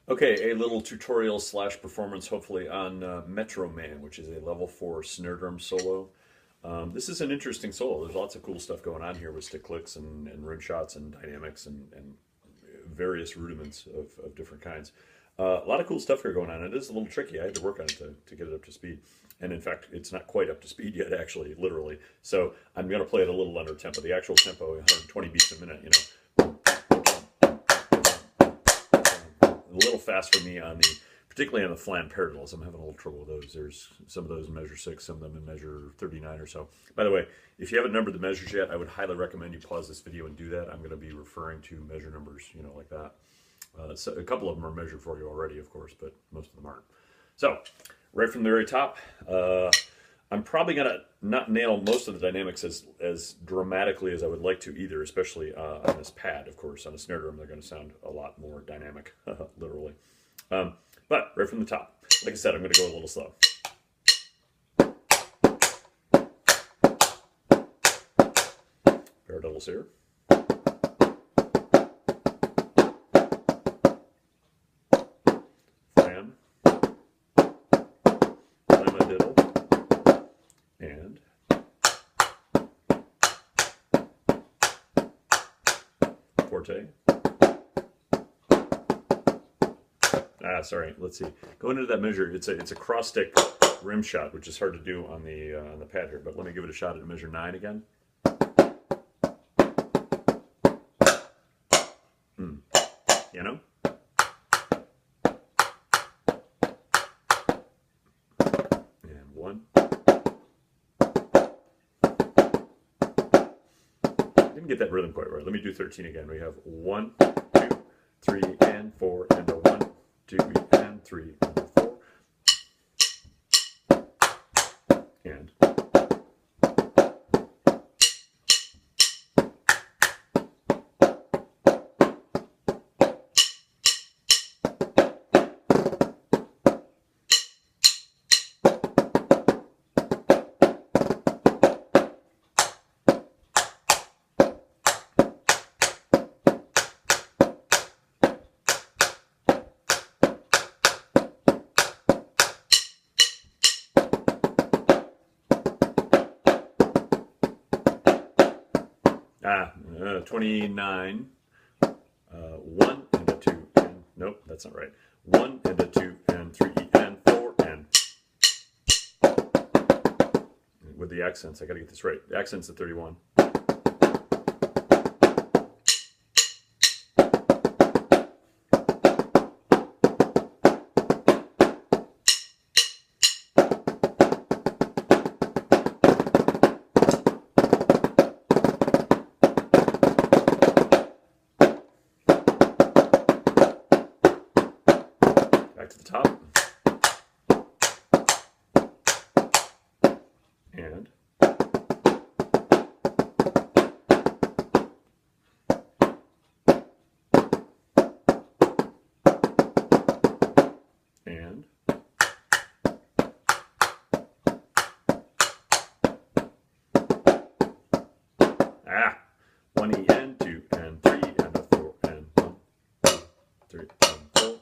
Okay, a little tutorial slash performance, hopefully, on Metro Man, which is a level 4 snare drum solo. This is an interesting solo. There's lots of cool stuff going on here with stick clicks and rim shots and dynamics and various rudiments of different kinds. A lot of cool stuff here going on. It is a little tricky. I had to work on it to get it up to speed. And in fact, it's not quite up to speed yet, actually, literally. So I'm going to play it a little under tempo. The actual tempo, 120 beats a minute, a little fast for me on the, particularly on the flat parallels. I'm having a little trouble with those. There's some of those in measure 6, some of them in measure 39 or so. By the way, if you haven't numbered the measures yet, I would highly recommend you pause this video and do that. I'm going to be referring to measure numbers, like that. So a couple of them are measured for you already, of course, but most of them aren't. So, right from the very top, I'm probably going to not nail most of the dynamics as dramatically as I would like to either, especially on this pad, of course. On a snare drum, they're going to sound a lot more dynamic, literally. But right from the top, like I said, I'm going to go a little slow. Paradiddles here. Flam. Flamadiddle. And forte. Sorry. Let's see. Going into that measure, it's a cross stick rim shot, which is hard to do on the pad here. But let me give it a shot at measure 9 again. You know. And 1. Didn't get that rhythm quite right. Let me do 13 again. We have 1, 2, 3, and 4, and a 1, 2, and 3, and a 4, and Ah, 29, 1 and a 2, and nope, that's not right. 1 and a 2 and 3 and 4 and with the accents, I gotta get this right. The accents at 31. Back to the top. And and ah, 1 E and 2 and 3 and a 4 and 1, 2, 3 and 4.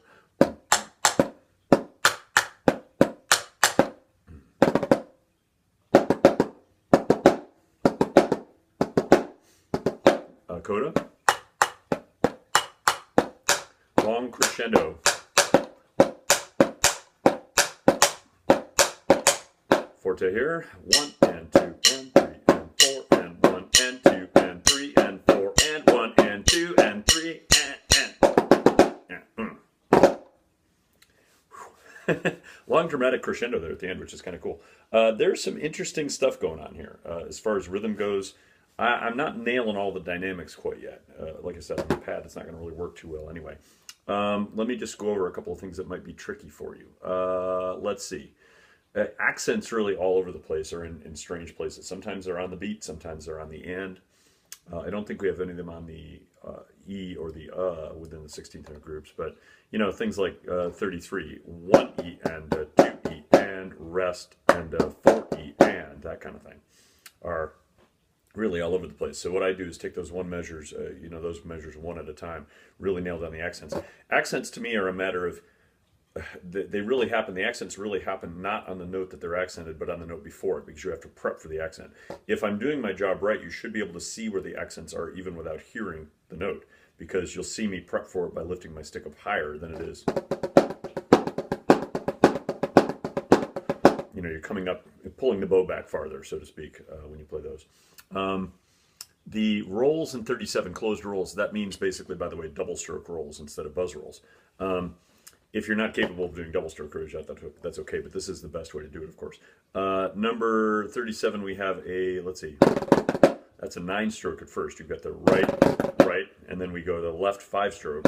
Coda. Long crescendo. Forte here. 1 and 2 and 3 and 4 and 1 and 2 and 3 and 4 and 1 and 2 and 3 and. Long dramatic crescendo there at the end, which is kind of cool. There's some interesting stuff going on here as far as rhythm goes. I'm not nailing all the dynamics quite yet. Like I said, on the pad, it's not going to really work too well anyway. Let me just go over a couple of things that might be tricky for you. Let's see. Accents really all over the place are in strange places. Sometimes they're on the beat, sometimes they're on the and. I don't think we have any of them on the E or the within the 16th note groups, but things like 33, 1 E and 2 E and rest and 4 E and that kind of thing are really all over the place. So what I do is take those those measures one at a time, really nail down the accents. Accents to me are a matter of, they really happen, the accents really happen not on the note that they're accented, but on the note before it, because you have to prep for the accent. If I'm doing my job right, you should be able to see where the accents are even without hearing the note, because you'll see me prep for it by lifting my stick up higher than it is. You know, you're coming up, pulling the bow back farther, so to speak, when you play those. The rolls in 37, closed rolls, that means basically, by the way, double stroke rolls instead of buzz rolls. If you're not capable of doing double stroke rolls yet, that's okay, but this is the best way to do it, of course. Number 37, we have a, let's see, that's a 9-stroke at first. You've got the right, and then we go to the left 5-stroke,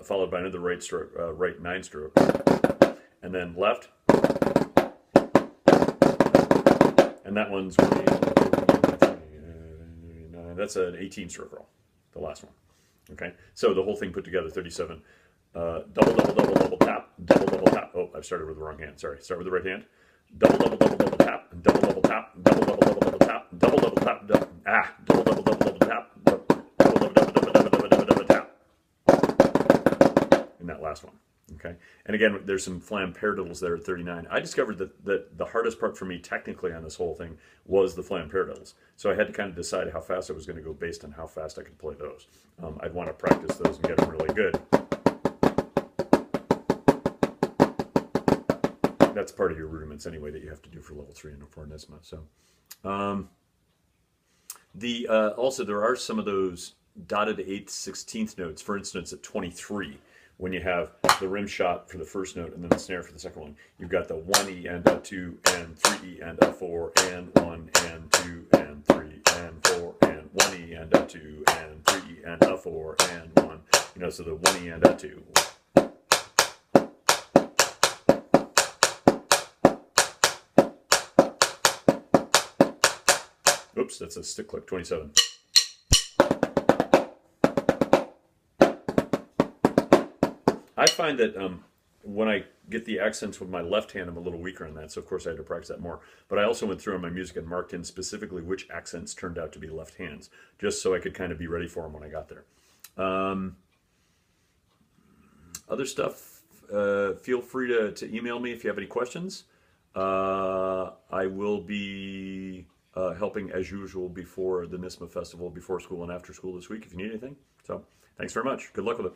followed by another right 9-stroke, and then left. And that one's that's an 18-stroke roll, the last one. Okay, so the whole thing put together, 37. Double, double, double, double tap, double, double tap. Oh, I've started with the wrong hand. Sorry. Start with the right hand. Double, double, double, double tap, double, double tap, double, double, double, double tap, double, double tap, double, double, double, double, double tap, double, double, double, double, double, double, double, double tap. In that last one. Okay, and again, there's some flam paradiddles there at 39. I discovered that the hardest part for me technically on this whole thing was the flam paradiddles. So I had to kind of decide how fast I was going to go based on how fast I could play those. I'd want to practice those and get them really good. That's part of your rudiments anyway that you have to do for level 3 and 4 NYSSMA. So, also there are some of those dotted 8th, 16th notes. For instance, at 23. When you have the rim shot for the first note and then the snare for the second one, you've got the 1E and a 2 and 3E and a 4 and 1 and 2 and 3 and 4 and 1E and a 2 and 3E and a 4 and 1. You know, so the 1E and a 2. Oops, that's a stick click, 27. I find that when I get the accents with my left hand, I'm a little weaker on that, so of course I had to practice that more. But I also went through on my music and marked in specifically which accents turned out to be left hands, just so I could kind of be ready for them when I got there. Other stuff, feel free to email me if you have any questions. I will be helping as usual before the NYSSMA festival, before school and after school this week if you need anything. So thanks very much. Good luck with it.